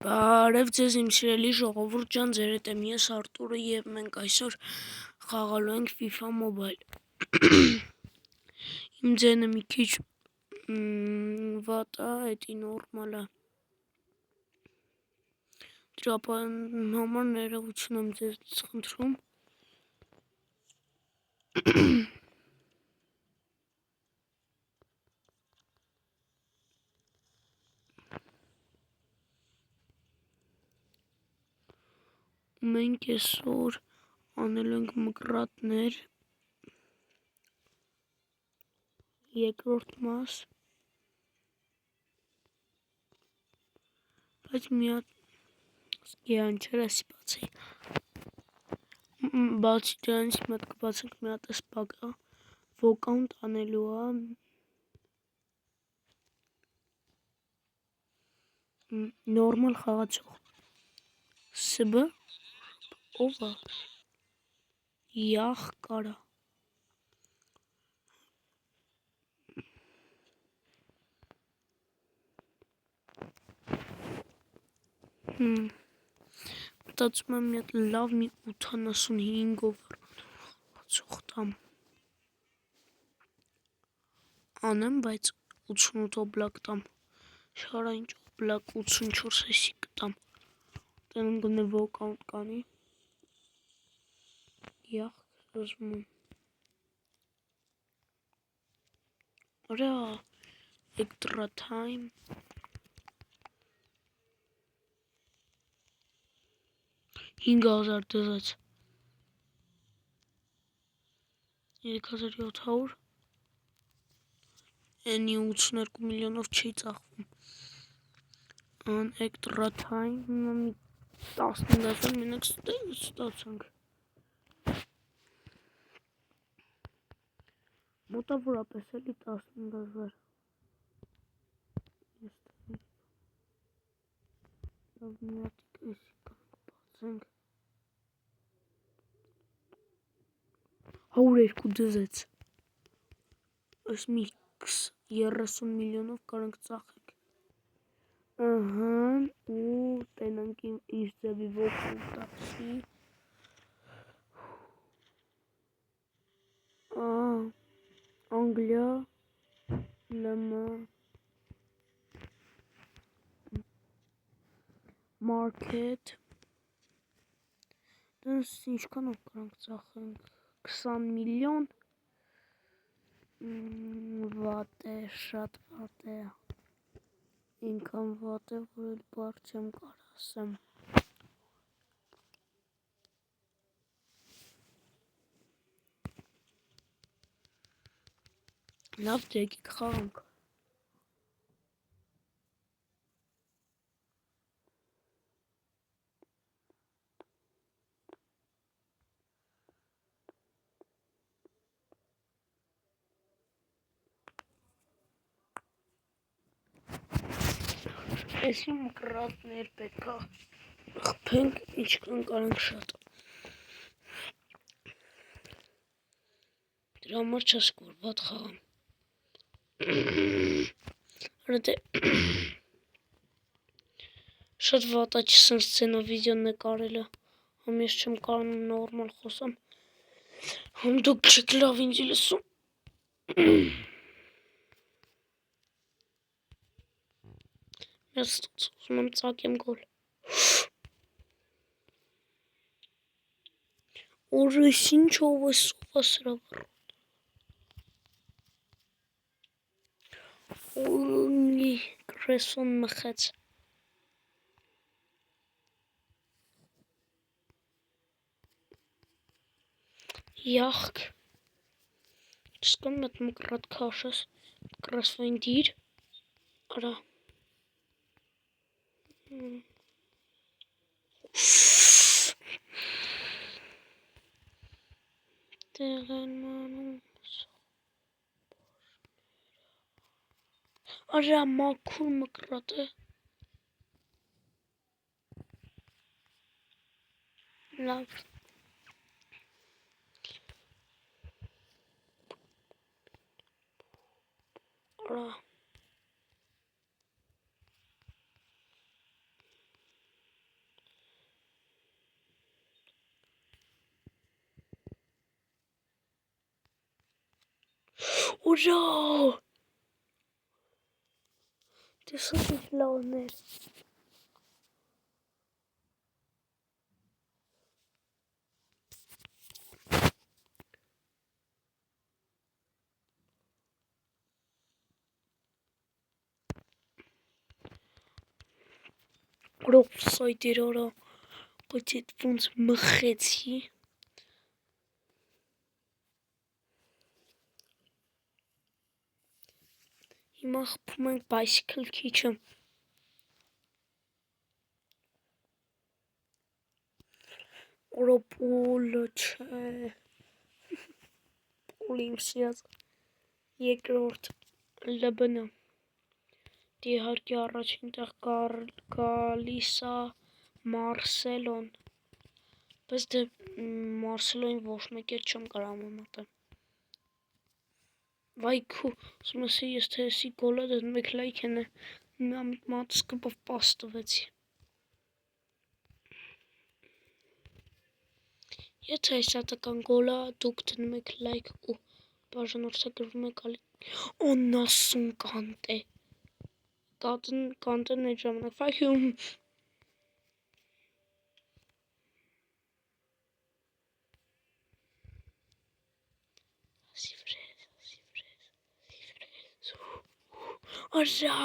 Բարև ձեզ իմ սիրելի ժողովուրդ ջան, ձեր հետ եմ ես Արտուրը եւ մենք այսօր խաղալու ենք FIFA Mobile։ Իմ ձայնը մի քիչ վատ է, էդի նորմալ է։ Դրա համար ներողություն եմ ձեզնից խնդրում։ Մենք այսօր անելու ենք մկրատներ, երկրորդ մաս, բայց մի հատ գերանչեր էսի բացի։ Բացի դրանից մի հատ կբացենք մի հատ սպագա, ոկանտ անելու է, նորմալ խաղացող, սբ, ով է, յախ կարա, մտածում եմ մի հատ լավ մի 85-ով խաղացող տամ, անեմ, բայց 88 օբլակ տամ, շարա ինչ օբլակ 84 էսի կտամ, տենում գնե ոկանտ կանի, յախ զզում եմ, արա, extra time, 5000 դրած, 3700, Էնի 82 միլիոնով չի ծախվում, extra time, մի 15000 մենակ ստացանք, մոտավորապես էլի 15000, լավ մի հատիկ էսի կանք բացենք, 102 դզեց, այս մի 30 միլիոնով կարանք ծախենք, ու տենանք իր ձևի ոկանտացի, Անգլիա, լմ, մարքետ, դրանց ինչքանով կարանք ծախենք, 20 միլիոն, վատ է, շատ վատ է, ինքան վատ է, որ էլ բար չեմ կար ասեմ, լավ դե եկեք խաղանք, էսի մկրատներ պետք է խփենք, ինչքան կարանք շատ, դրա համար չասեք, որ վատ խաղամ, արա դե, շատ վատ է չսենց սցենա վիդեոն նկարելը, համ ես չեմ կարանում նորմալ խոսամ, համ դուք չեք լավ ինձի լսում, ես ուզում եմ ծակեմ գոլ, օրես ինչով է սովա սրա վռոտ, Օլի կրեսոն մխեց, յախք, չսկան մետ մկրատ քաշես, կրեսվային դիր, արա, տեղ են մանում, արա մաքուր մկրատ է, լավ, արա, Ուրա։ Տեսա ինչ լավներ։ Օֆսայդեր արա, բայց այդ ոնց մխեցի։ Հիմա խփում ենք bicycle քիչը։ Օրոպոլը չէ։ Պոլիմ սիրած երկրորդ լբնը։ Իհարկե առաջին տեղ գալիս է Մարսելոն, բայց դե Մարսելոյին ոչ մեկ էլ չեմ կարող մտել։ Վայ քու, ասում ես թե էսի գոլը դե մեկ լայք են մատսկը պաստվեցի։ Եթե այս հատական գոլը դուք դնում եք լայք ու բաժանորդագրվում եք ալի 90 կանտ է։ Կանտն այդ ժամանակ ֆայքում Արա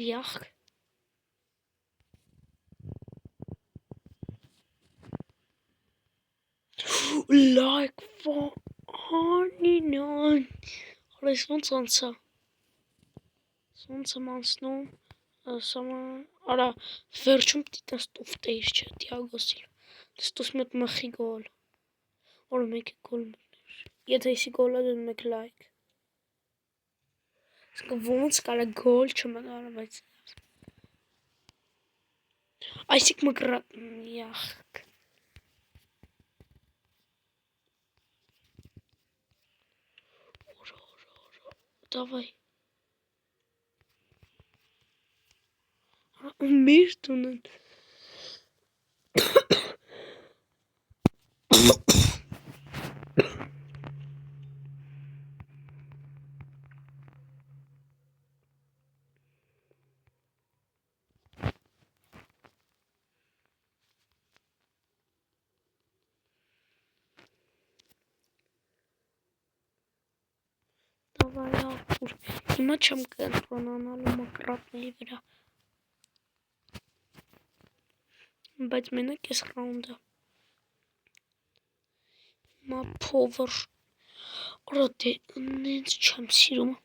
Յախ Լայք անինան Արես ոնց անցա Ոնց եմ անցնում Արա վերջում տիտան ստուֆտեիր չէ Տիագո Սիլվա Ստուս մետ մխի գոլ Որ մեկ է գոլ մտներ Եթե եսի գոլը դնում եք լայք Ոնց կարա գոլ չմնար բայց Այսիկ մկրատ Յախք Давай Մեր տունն Давай ապուր Հիմա չեմ կենտրոնանալու մկրատների վրա Բայց մենակ ես ռաունդը Հիմա փովր Արա դե նենց չեմ սիրում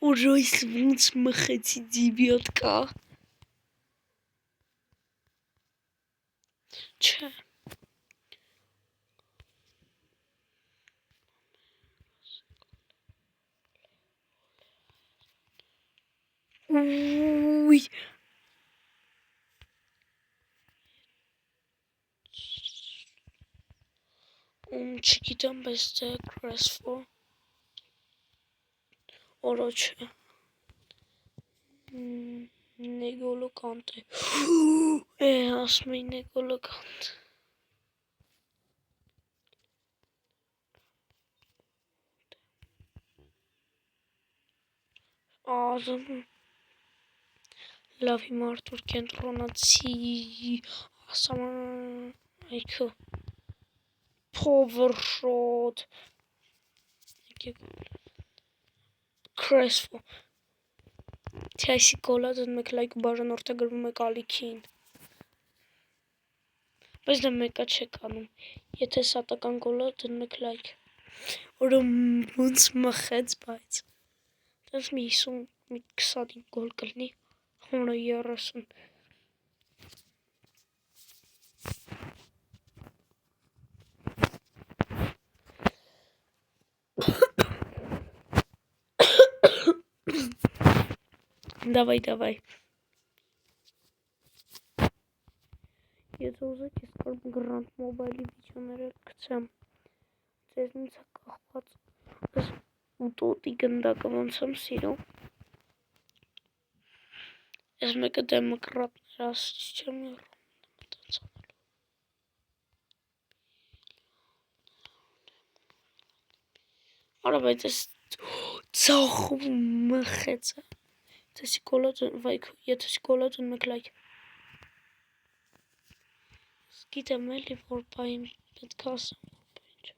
Ուժոյս ոնց մխեցի դիբյոտկա Չէ Ուй Չգիտեմ բայց դե Crestful Առաջ Նեգոլո կանտ է ասում էի նեգոլո կանտ Ազում Լավ հիմա արդուր կենտրոնացի Ասաման Այքո Power shot Crestful Թե այսի գոլա դնում եք լայք ու բաժանորդագրվում եք ալիքին Բայց դա մեկա չեք անում Եթե սատական գոլա դնում եք լայք Որը ոնց մխեց բայց Դες մի 50 մի 25 գոլ կլնի Հոնը 30 Давай Եթե ուզեք, ես կարող եմ Grand Mobile-ի վիդեոները գցեմ։ Ձեզնից է կախված։ Ես ուտոտի գնդակը ոնց եմ սիրում։ Ես մեկը դեմոկրատներ ասիչ չեմ եղում մտածանելու։ Արա, բայց ես ծախում մխեցը։ Եթե շկոլա դուն մեկ լայք։ Գիտեմ էլի, որ բային պետք է ասեմ, որ բային չէ։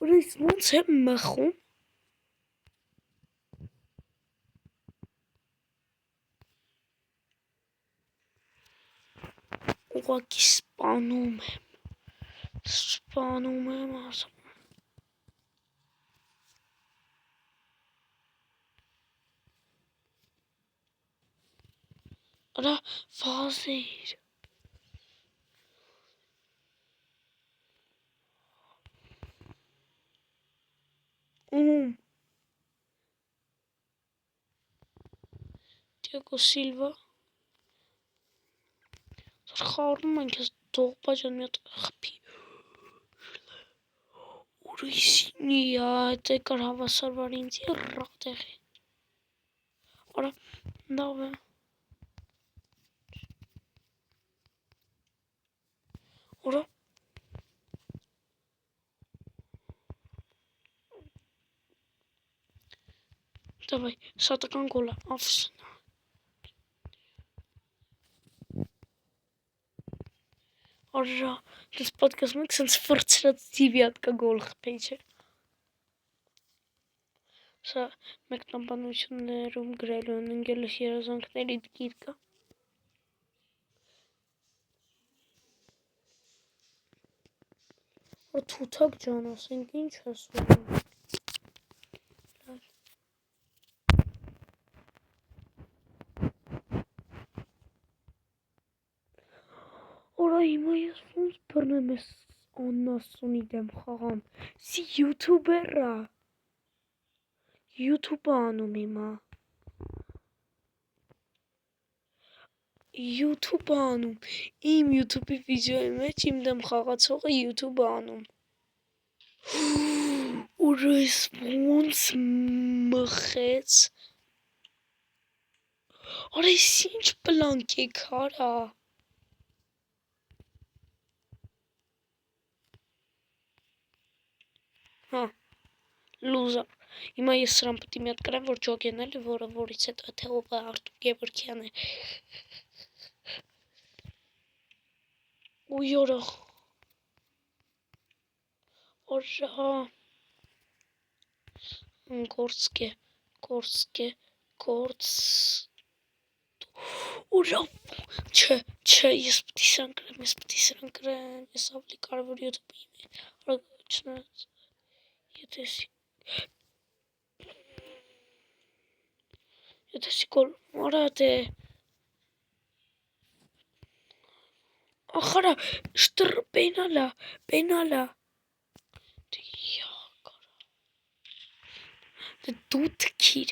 Ուրես ոնց եմ մխում։ Ուղղակի սպանում եմ ասում։ Արա վազիր։ Դիեգո Սիլվա։ Խառնում ենք ես դողբաջան մի հատ խփի։ Ուրիսինի այդ եկար հավասար վար ինձ երրաղ տեղի։ Արա, լավ է։ Ուրա։ Давай, սատական գոլա, ավսնա։ Արա, դες պատկասում եք սենց վրցրած դիվի հատկա գոլ խպեի չէ։ Սա մեկնաբանություններում գրելու են ընգելս երազանքների գիրկը։ Թութակ ջան, ասենք ինչ ես ուղում։ Որա հիմա ես ոնց բռնեմ ես աննասունի դեմ խաղամ։ Սի յութուբերա։ յութուբը անում հիմա։ յութուբը անում։ Իմ յութուբի վիդեոյի մեջ իմ դեմ խաղացողը յութուբը անում։ Ուրես ոնց մխեց։ Արա ես ինչ պլանք եք արա։ Հա, լուզար։ Հիմա ես սրան պտի մի հատ կրեմ, որ ջոգեն էլի, որից հետո թե ով է Արտուր Գևորգյան է։ Ուй որա։ Որա։ Գործկե։ Ուրա։ Չէ, ես պտի սրան կրեմ, ես ավելի կարևոր յութուբը իմ է։ Արա, չնայած, եթե սիկոլ, արա դե։ Ախարա, շտր, պենալա։ Դե յակարա։ Դե դու թքիր։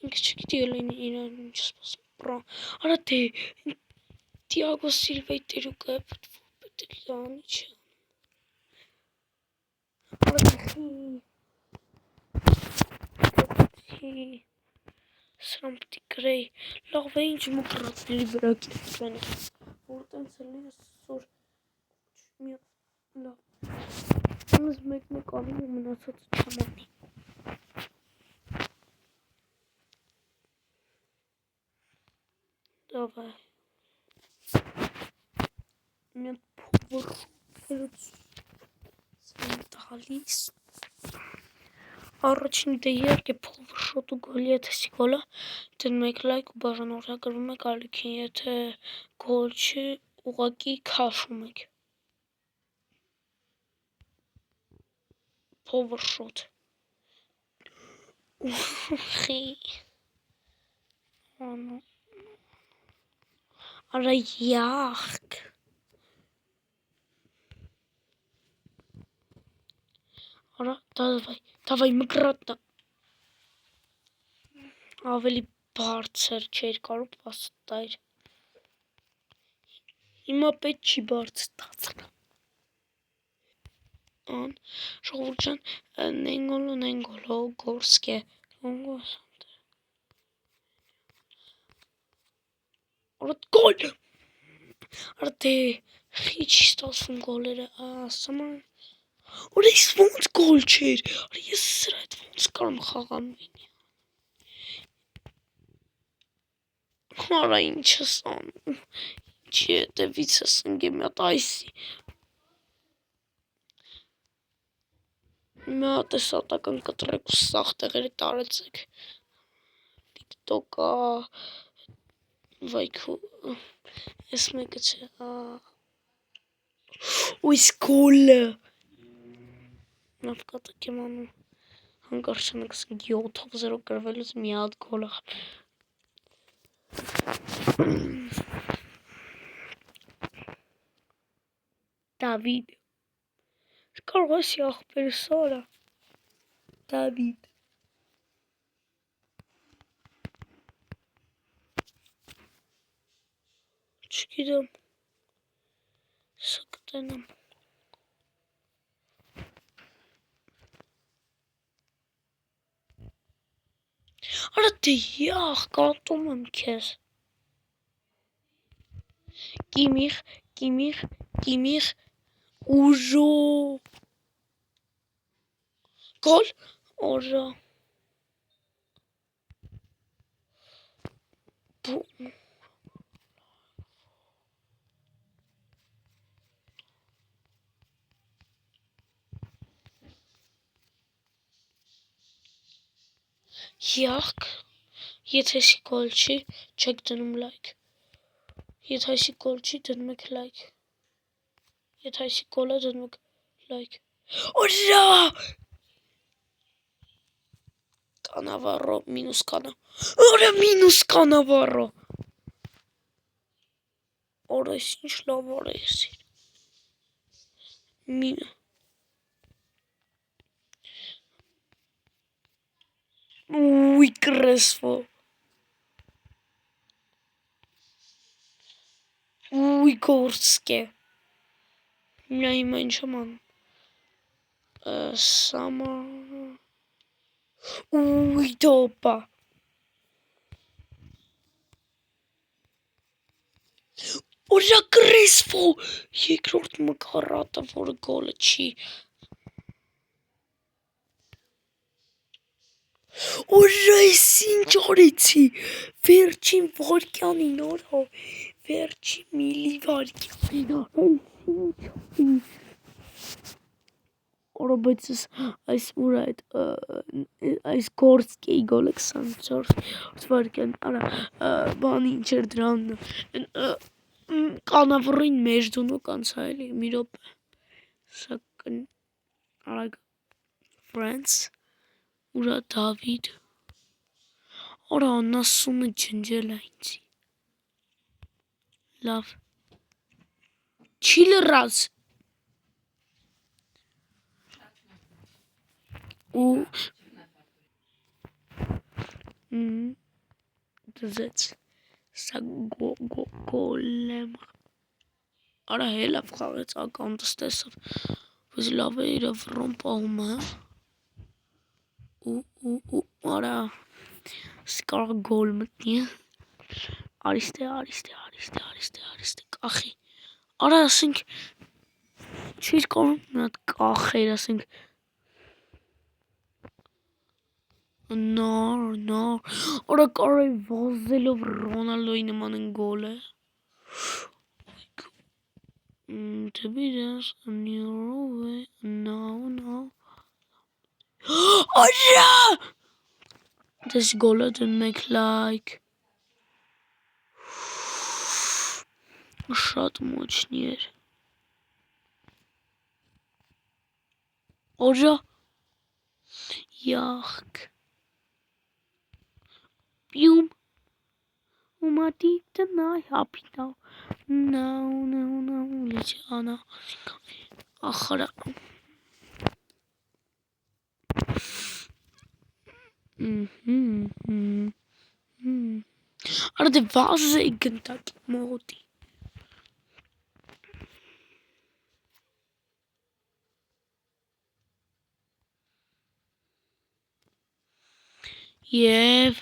Ինքը չգիտի էլ իրան ինչ սպասում պրան։ Արա դե, Դիեգո Սիլվայի տերուկը է պտվում, պետք է անի չէ։ Արա դեխի։ Սրան պտի կրեի, լավ է ինչ մկրատների վրա կետվեն է, որ տենց էլ ես սոր մի լավ, ամս մեկն է կանում ու մնացածը չեմ անի։ Դավայ, մի հատ փովր սրան տալիս, առաջին դե իհարկե փովր շոտ ու գոլ, եթե սի գոլա, դնում եք լայք ու բաժանորդագրվում եք ալիքին, եթե գոլ չի, ուղղակի քաշում եք։ Փովր շոտ։ Ուխի։ Արա յախք։ Արա, դավայ մկրատնա։ Ավելի բարձր չէր կարող պաստայր։ Հիմա պետք չի բարձր Ան, ժողովուրդ ջան, Նենգոլո, Գորսկե, Արա գոլ։ Արա դե չի ստացվում գոլերը, ասաման։ Արա ես ոնց գոլ չէր։ Արա ես սրա հետ ոնց կարամ խաղամ լինի։ Արա ինչ ես անում։ Ինչի հետևից ես ընկել մի հատ այսի։ Մի հատ է սատական կտրեք ու սաղ տեղերը տարեցեք։ TikTok-ա վայքու ես մեկը չէ Ույս գոլը Լավ կատակ եմ անում հանկարծանք 7-0 կրվելուց մի հատ գոլ Դավիթ Կարող ես ախպերը սորա Դավիթ Չգիտեմ Սա կտենամ Արա դե յախ կատում եմ քեզ Կիմիղ Ուժո Գոլ Օրա Յախք Եթե այսի գոլ չի չեք դնում լայք Եթե այսի գոլ չի դնում եք լայք Եթե այսի գոլը դնում եք լայք Օրա Կանավարո մինուս կանա Օրա մինուս կանավարո Օրա ես ինչ լավ արա ես Մինը Ուй կրեսվո Ուй գորսկե Միա հիմա ինչ եմ անում Սամա Ուй դոպա Օրա կրեսվո Երկրորդ մկարատը որը գոլը չի Օրա ես ինչ արեցի Վերջին վարկյանին արա Վերջին միլի վարկյանին Արա բայց այս ուր այդ այս գորսկեի գոլը 24 վարկյան արա բանի ինչ էր դրան կանավռին մեջ դունու կանցա էլի մի րոպե Սակն արագ France Ուրա Դավիթ Արա անասունը ջնջել է ինձի Լավ Չի լռած Ու Դզեց Սա գոլեմ Արա հելավ խաղեց ականտս տեսավ Բայց լավ է իրա վռոն պահում է Ու արա Սկարը գոլ մտնի Արիստե կախի Արա ասենք Չիր կարում մի հատ կախեր ասենք Նար Արա կարոի վազելով Ռոնալդոյի նման են գոլ է To be just on your way No Արա Դες գոլը դնում եք լայք Շատ մոչնի էր Արա Յախք Պյում Ումատի տնայ հապիտավ Նաու լիչի անա Ախարա Արա դե վազը է գնդակ մոտի։ Եվ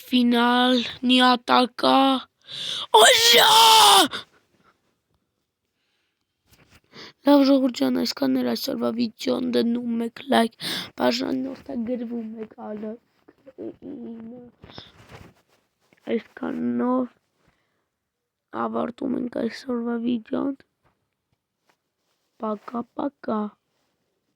ֆինալ նիատակա օժա լավ ժողովուրդ ջան, այսքանն էր այսօրվա վիդեոն, դնում եք լայք, բաժանորդագրվում եք այսքանով ավարտում ենք այսօրվա վիդեոն, պակա պակա։